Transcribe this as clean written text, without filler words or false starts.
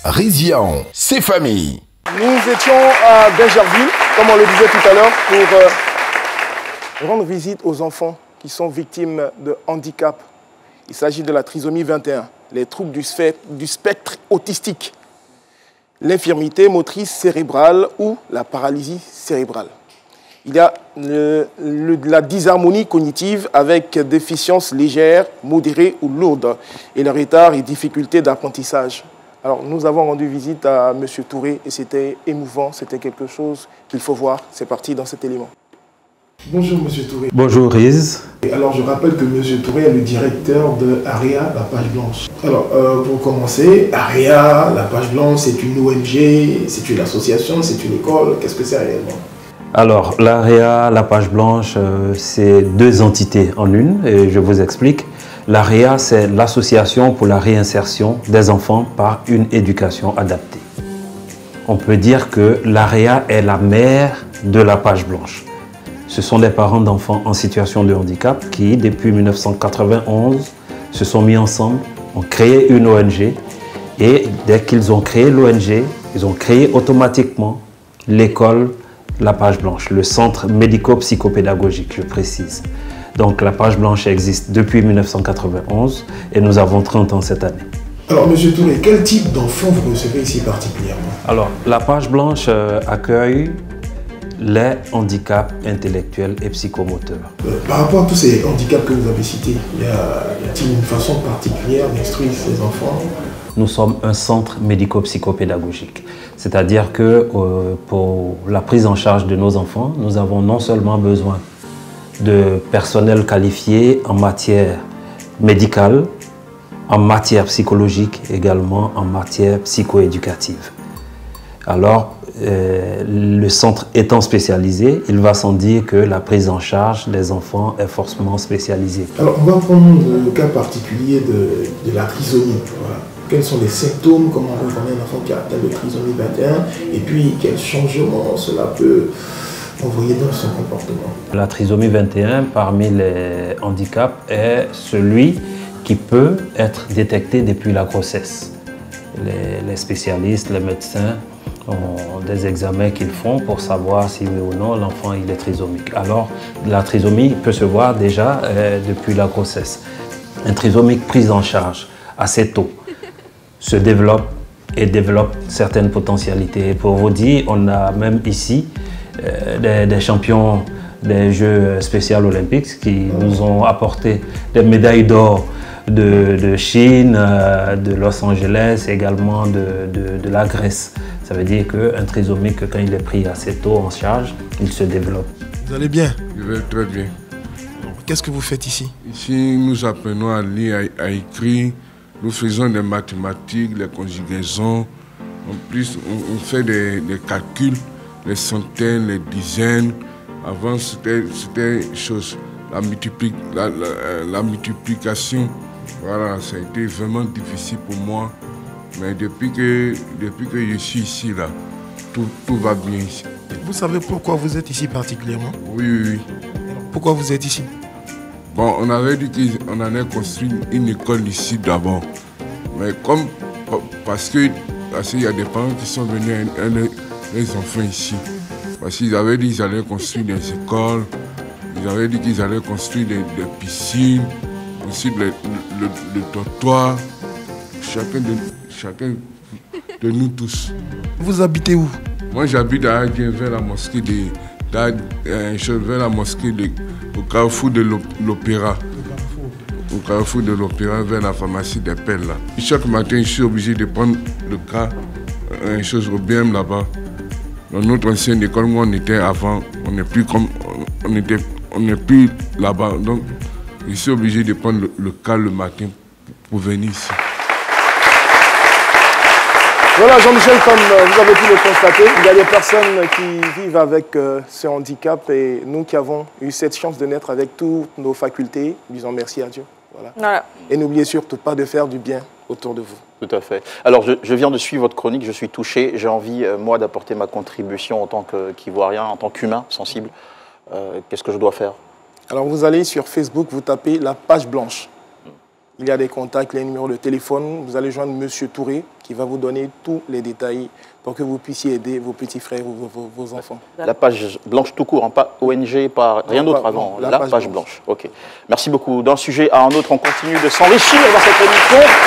Rizian, c'est famille. Nous étions à Bingerville, comme on le disait tout à l'heure, pour rendre visite aux enfants qui sont victimes de handicap. Il s'agit de la trisomie 21, les troubles du spectre autistique, l'infirmité motrice cérébrale ou la paralysie cérébrale. Il y a la dysharmonie cognitive avec déficience légère, modérée ou lourde et le retard et difficultés d'apprentissage. Alors, nous avons rendu visite à M. Touré et c'était émouvant, c'était quelque chose qu'il faut voir. C'est parti dans cet élément. Bonjour M. Touré. Bonjour Riz. Alors, je rappelle que M. Touré est le directeur de AREA, la Page Blanche. Alors, pour commencer, AREA, la Page Blanche, c'est une ONG, c'est une association, c'est une école. Qu'est-ce que c'est réellement? Alors, l'AREA, la Page Blanche, c'est deux entités en une et je vous explique. L'AREA, c'est l'Association pour la réinsertion des enfants par une éducation adaptée. On peut dire que l'AREA est la mère de la Page Blanche. Ce sont des parents d'enfants en situation de handicap qui, depuis 1991, se sont mis ensemble, ont créé une ONG et dès qu'ils ont créé l'ONG, ils ont créé automatiquement l'école La Page Blanche, le centre médico-psychopédagogique, je précise. Donc la Page Blanche existe depuis 1991 et nous avons 30 ans cette année. Alors M. Touré, quel type d'enfants vous recevez ici particulièrement? Alors la Page Blanche accueille les handicaps intellectuels et psychomoteurs. Par rapport à tous ces handicaps que vous avez cités, y a-t-il une façon particulière d'instruire ces enfants? Nous sommes un centre médico-psychopédagogique. C'est-à-dire que pour la prise en charge de nos enfants, nous avons non seulement besoin de personnel qualifié en matière médicale, en matière psychologique, également en matière psychoéducative. Alors, le centre étant spécialisé, il va sans dire que la prise en charge des enfants est forcément spécialisée. Alors, on va prendre le cas particulier de la trisomie. Voilà. Quels sont les symptômes, comment on reconnaît un enfant qui a atteint de trisomie 21 et puis quels changements cela peut envoyer dans son comportement. La trisomie 21, parmi les handicaps, est celui qui peut être détecté depuis la grossesse. Les spécialistes, les médecins ont des examens qu'ils font pour savoir si oui ou non l'enfant il est trisomique. Alors la trisomie peut se voir déjà depuis la grossesse. Un trisomique pris en charge assez tôt se développe et développe certaines potentialités. Pour vous dire, on a même ici des champions des Jeux spéciaux olympiques qui nous ont apporté des médailles d'or de Chine, de Los Angeles, également de la Grèce. Ça veut dire qu'un trisomique, quand il est pris assez tôt en charge, il se développe. Vous allez bien? Je vais très bien. Qu'est-ce que vous faites ici? Ici, nous apprenons à lire, à écrire. Nous faisons des mathématiques, les conjugaisons. En plus, on fait des calculs, les centaines, les dizaines. Avant, c'était chose, la multiplication. Voilà, ça a été vraiment difficile pour moi. Mais depuis que je suis ici, là, tout va bien ici. Vous savez pourquoi vous êtes ici particulièrement? Oui. Pourquoi vous êtes ici? Bon, on avait dit qu'on allait construire une école ici d'abord. Mais parce qu'il y a des parents qui sont venus les enfants ici. Parce qu'ils avaient dit qu'ils allaient construire des écoles, ils avaient dit qu'ils allaient construire des piscines, aussi le trottoir, chacun de nous tous. Vous habitez où? Moi j'habite à Adien, vers la mosquée au carrefour de l'Opéra. Au carrefour de l'Opéra, vers la pharmacie des Pelles. Là. Chaque matin, je suis obligé de prendre le car, au BM là-bas. Dans notre ancienne école où on était avant, on n'est plus là-bas. Donc, je suis obligé de prendre le car le matin pour venir ici. Voilà, Jean-Michel, comme vous avez pu le constater, il y a des personnes qui vivent avec ce handicap et nous qui avons eu cette chance de naître avec toutes nos facultés, disons merci à Dieu. Voilà. Et n'oubliez surtout pas de faire du bien autour de vous. Tout à fait. Alors, je viens de suivre votre chronique, je suis touché. J'ai envie, moi, d'apporter ma contribution en tant qu'Ivoirien, en tant qu'humain sensible. Qu'est-ce que je dois faire? Alors, vous allez sur Facebook, vous tapez La Page Blanche. Il y a des contacts, les numéros de téléphone. Vous allez joindre M. Touré qui va vous donner tous les détails pour que vous puissiez aider vos petits frères ou vos enfants. La page blanche tout court, hein, pas ONG, pas rien d'autre avant. Non, la page blanche. Ok. Merci beaucoup. D'un sujet à un autre, on continue de s'enrichir dans cette émission.